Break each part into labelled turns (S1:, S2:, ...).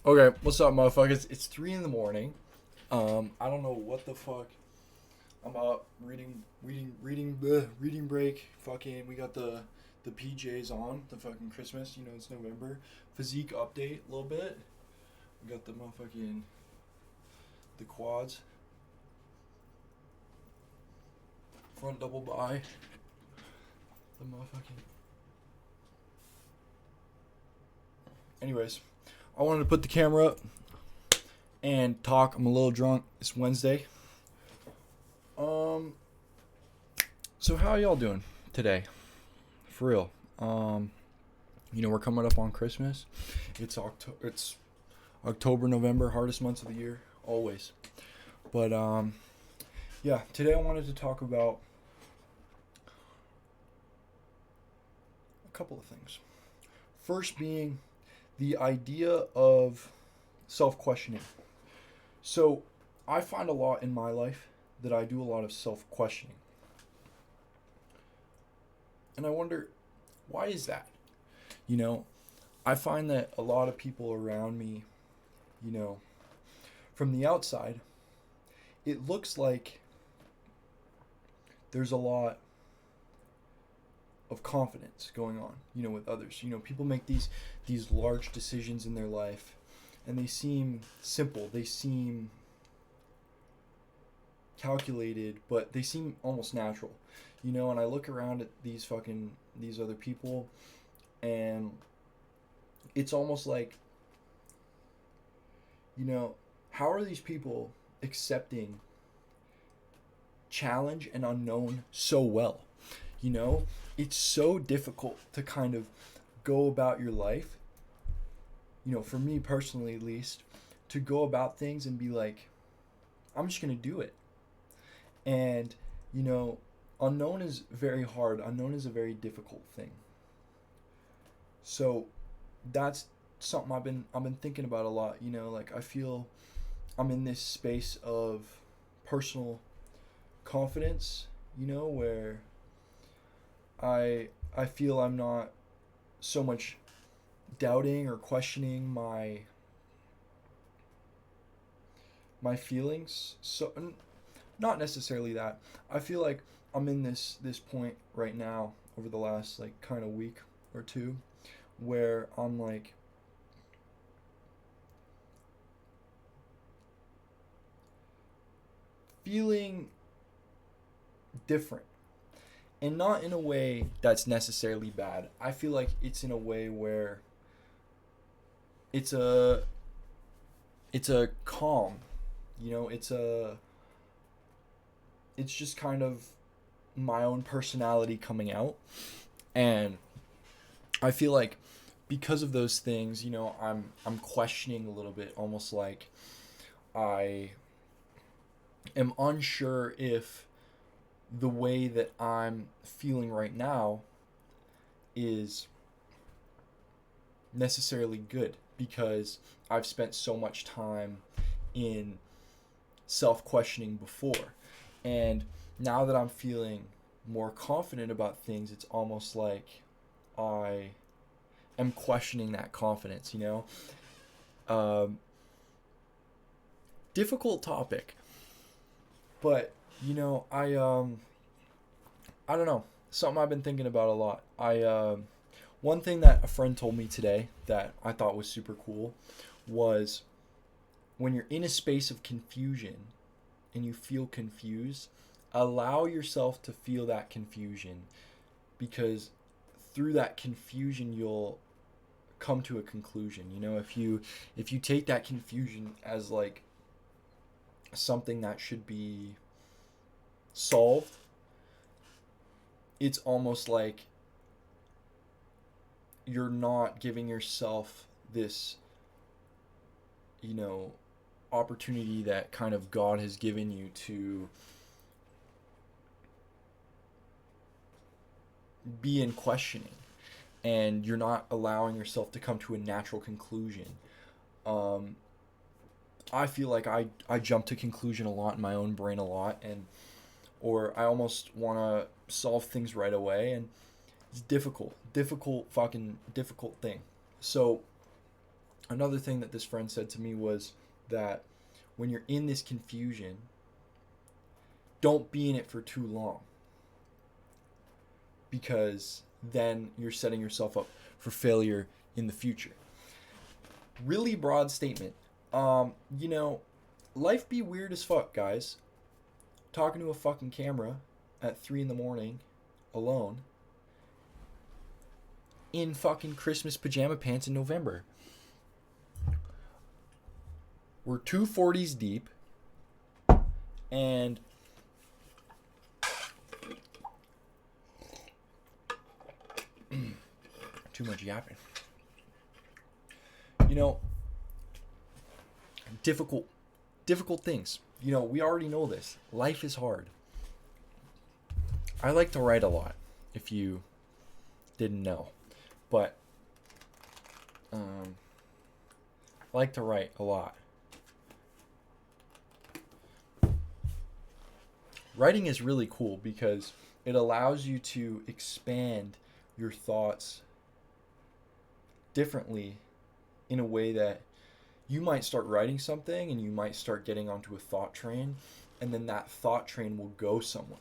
S1: Okay, what's up, motherfuckers? It's 3 in the morning. I don't know what the fuck. I'm out reading break. Fucking, we got the PJs on. The fucking Christmas. You know, it's November. Physique update a little bit. We got the motherfucking the quads, front double by. The motherfucking. Anyways, I wanted to put the camera up and talk. I'm a little drunk. It's Wednesday. Um, so how y'all doing today? For real. We're coming up on Christmas. It's October, November, hardest months of the year, always. But yeah, today I wanted to talk about a couple of things. First being the idea of self-questioning. So, I find a lot in my life that I do a lot of self-questioning. And I wonder, why is that? You know, I find that a lot of people around me, you know, from the outside, it looks like there's a lot of confidence going on, with others. People make these large decisions in their life and they seem simple. They seem calculated, but they seem almost natural. And I look around at these other people and it's almost like, how are these people accepting challenge and unknown so well? It's so difficult to kind of go about your life, for me personally at least, to go about things and be like, I'm just going to do it. And, you know, unknown is very hard. Unknown is a very difficult thing. So that's something I've been thinking about a lot, like I feel I'm in this space of personal confidence, where I feel I'm not so much doubting or questioning my feelings. So not necessarily that. I feel like I'm in this point right now over the last like kind of week or two where I'm like feeling different, and not in a way that's necessarily bad. I feel like it's in a way where it's a it's a calm, it's just kind of my own personality coming out. And I feel like because of those things, I'm questioning a little bit, almost like I am unsure if the way that I'm feeling right now is necessarily good, because I've spent so much time in self questioning before. And now that I'm feeling more confident about things, it's almost like I am questioning that confidence, Um, difficult topic. But, I don't know. Something I've been thinking about a lot. One thing that a friend told me today that I thought was super cool was when you're in a space of confusion and you feel confused, allow yourself to feel that confusion, because through that confusion you'll come to a conclusion. If you take that confusion as like something that should be solved, it's almost like you're not giving yourself this, you know, opportunity that kind of God has given you to be in questioning, and you're not allowing yourself to come to a natural conclusion. Um, I feel like I jump to conclusion a lot in my own brain a lot, and or I almost want to solve things right away, and it's difficult, fucking difficult thing. So Another thing that this friend said to me was that when you're in this confusion, don't be in it for too long, because then you're setting yourself up for failure in the future. Really broad statement. You know, life be weird as fuck, guys. Talking to a fucking camera at 3 in the morning alone in fucking Christmas pajama pants in November. We're 240s deep, and too much yapping. You know, difficult things. You know, we already know this. Life is hard. I like to write a lot, if you didn't know. But I like to write a lot. Writing is really cool because it allows you to expand your thoughts differently in a way that you might start writing something and you might start getting onto a thought train, and then that thought train will go somewhere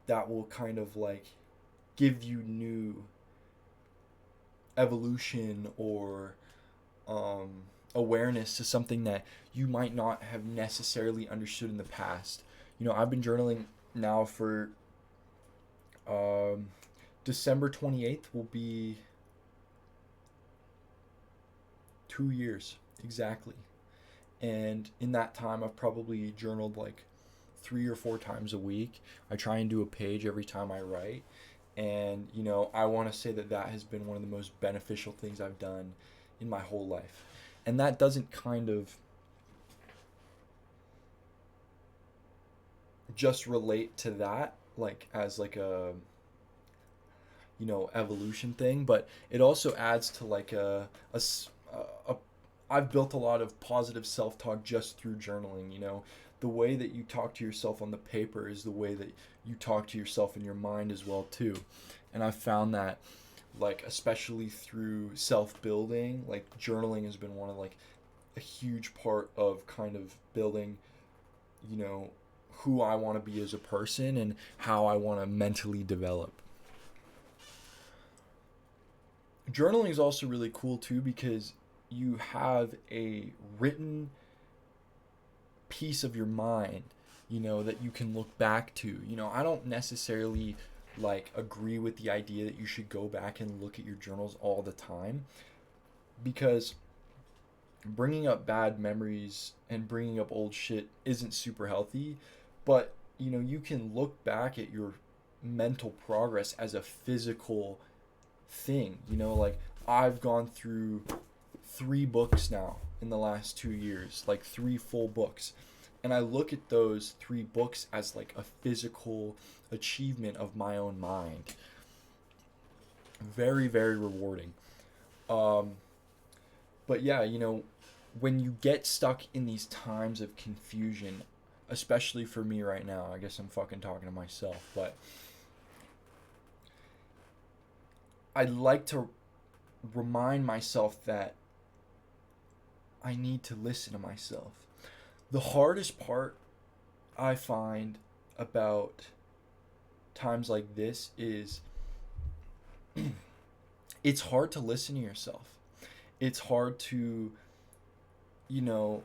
S1: that will kind of like give you new evolution or awareness to something that you might not have necessarily understood in the past. You know, I've been journaling now for December 28th will be 2 years exactly. And in that time, I've probably journaled like 3 or 4 times a week. I try and do a page every time I write. And, you know, I want to say that that has been one of the most beneficial things I've done in my whole life. And that doesn't kind of just relate to that, like as like a, you know, evolution thing, but it also adds to like I've built a lot of positive self-talk just through journaling. You know, the way that you talk to yourself on the paper is the way that you talk to yourself in your mind as well too. And I've found that, like, especially through self-building, like journaling has been one of like a huge part of kind of building, you know, who I want to be as a person and how I want to mentally develop. Journaling is also really cool too because you have a written piece of your mind, you know, that you can look back to. You know, I don't necessarily like agree with the idea that you should go back and look at your journals all the time, because bringing up bad memories and bringing up old shit isn't super healthy. But, you know, you can look back at your mental progress as a physical thing. You know, like I've gone through 3 books now in the last 2 years, like 3 full books. And I look at those 3 books as like a physical achievement of my own mind. Very, very rewarding. But yeah, you know, when you get stuck in these times of confusion, especially for me right now, I guess I'm fucking talking to myself, but I'd like to remind myself that I need to listen to myself. The hardest part I find about times like this is it's hard to listen to yourself. It's hard to, you know,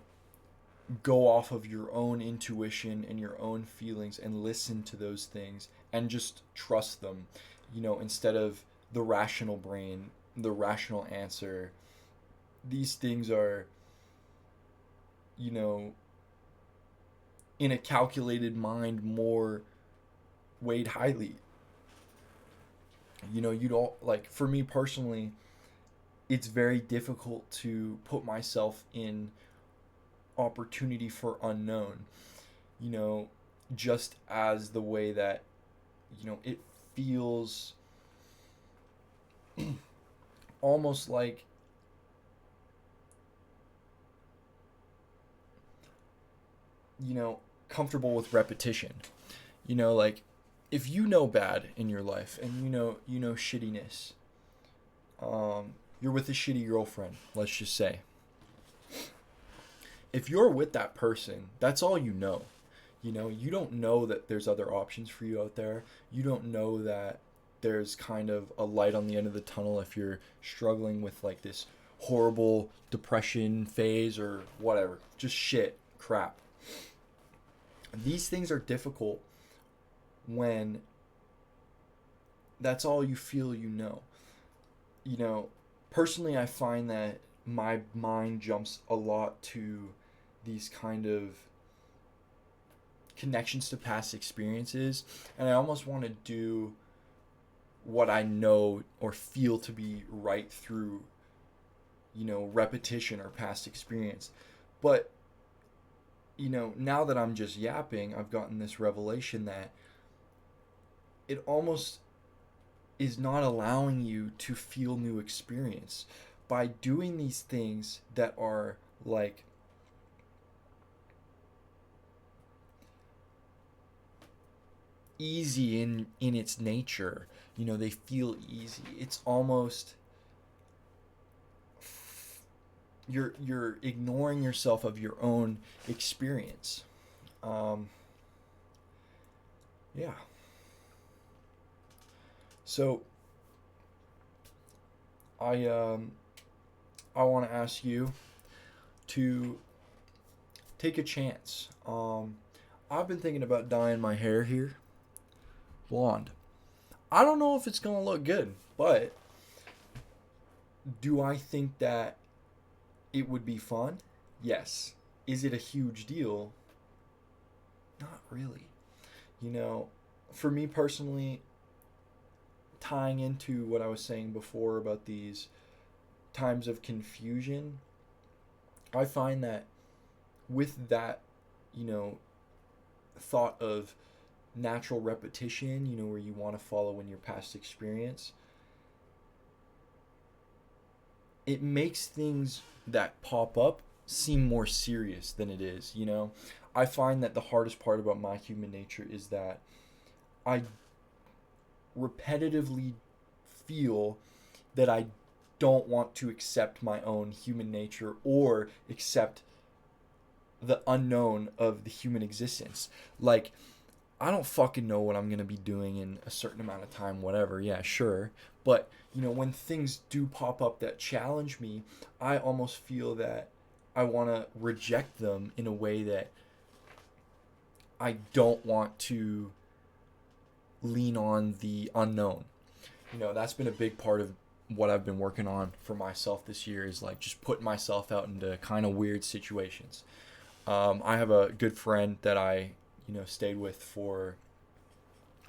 S1: go off of your own intuition and your own feelings and listen to those things and just trust them, you know, instead of the rational brain, the rational answer. These things are, you know, in a calculated mind more weighed highly. You know, you don't, like, for me personally, it's very difficult to put myself in opportunity for unknown, you know, just as the way that, you know, it feels almost like, you know, comfortable with repetition. You know, like if you know bad in your life and you know shittiness, you're with a shitty girlfriend, let's just say, if you're with that person, that's all you know. You know, you don't know that there's other options for you out there. You don't know that there's kind of a light on the end of the tunnel if you're struggling with like this horrible depression phase or whatever. Just shit, crap. These things are difficult when that's all you feel you know. You know, personally, I find that my mind jumps a lot to these kind of connections to past experiences, and I almost want to do what I know or feel to be right through, you know, repetition or past experience. But, you know, now that I'm just yapping, I've gotten this revelation that it almost is not allowing you to feel new experience by doing these things that are like easy in its nature. You know, they feel easy. It's almost you're ignoring yourself of your own experience. Yeah. So I want to ask you to take a chance. I've been thinking about dyeing my hair here blonde. I don't know if it's gonna look good, but do I think that it would be fun? Yes. Is it a huge deal? Not really. You know, for me personally, tying into what I was saying before about these times of confusion, I find that with that, you know, thought of natural repetition, you know, where you want to follow in your past experience, it makes things that pop up seem more serious than it is, you know? I find that the hardest part about my human nature is that I repetitively feel that I don't want to accept my own human nature or accept the unknown of the human existence. Like, I don't fucking know what I'm going to be doing in a certain amount of time, whatever. Yeah, sure. But, you know, when things do pop up that challenge me, I almost feel that I want to reject them in a way that I don't want to lean on the unknown. You know, that's been a big part of what I've been working on for myself this year, is like just putting myself out into kind of weird situations. I have a good friend that I, you know, stayed with for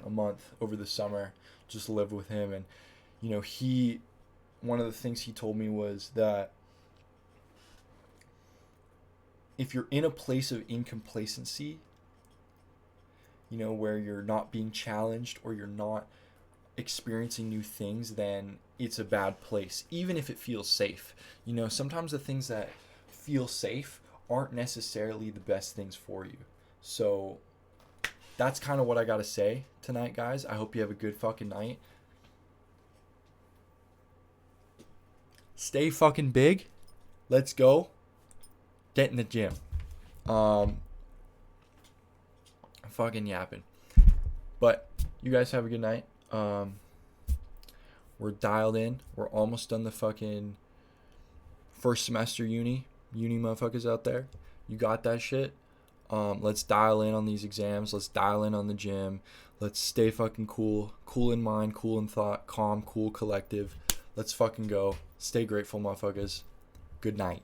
S1: a month over the summer, just lived with him. And, you know, one of the things he told me was that if you're in a place of incomplacency, you know, where you're not being challenged or you're not experiencing new things, then it's a bad place, even if it feels safe. You know, sometimes the things that feel safe aren't necessarily the best things for you. So that's kind of what I got to say tonight, guys. I hope you have a good fucking night. Stay fucking big. Let's go. Get in the gym. I'm fucking yapping. But you guys have a good night. We're dialed in. We're almost done the fucking first semester uni motherfuckers out there. You got that shit. Let's dial in on these exams. Let's dial in on the gym. Let's stay fucking cool. Cool in mind, cool in thought, calm, cool, collective. Let's fucking go. Stay grateful, motherfuckers. Good night.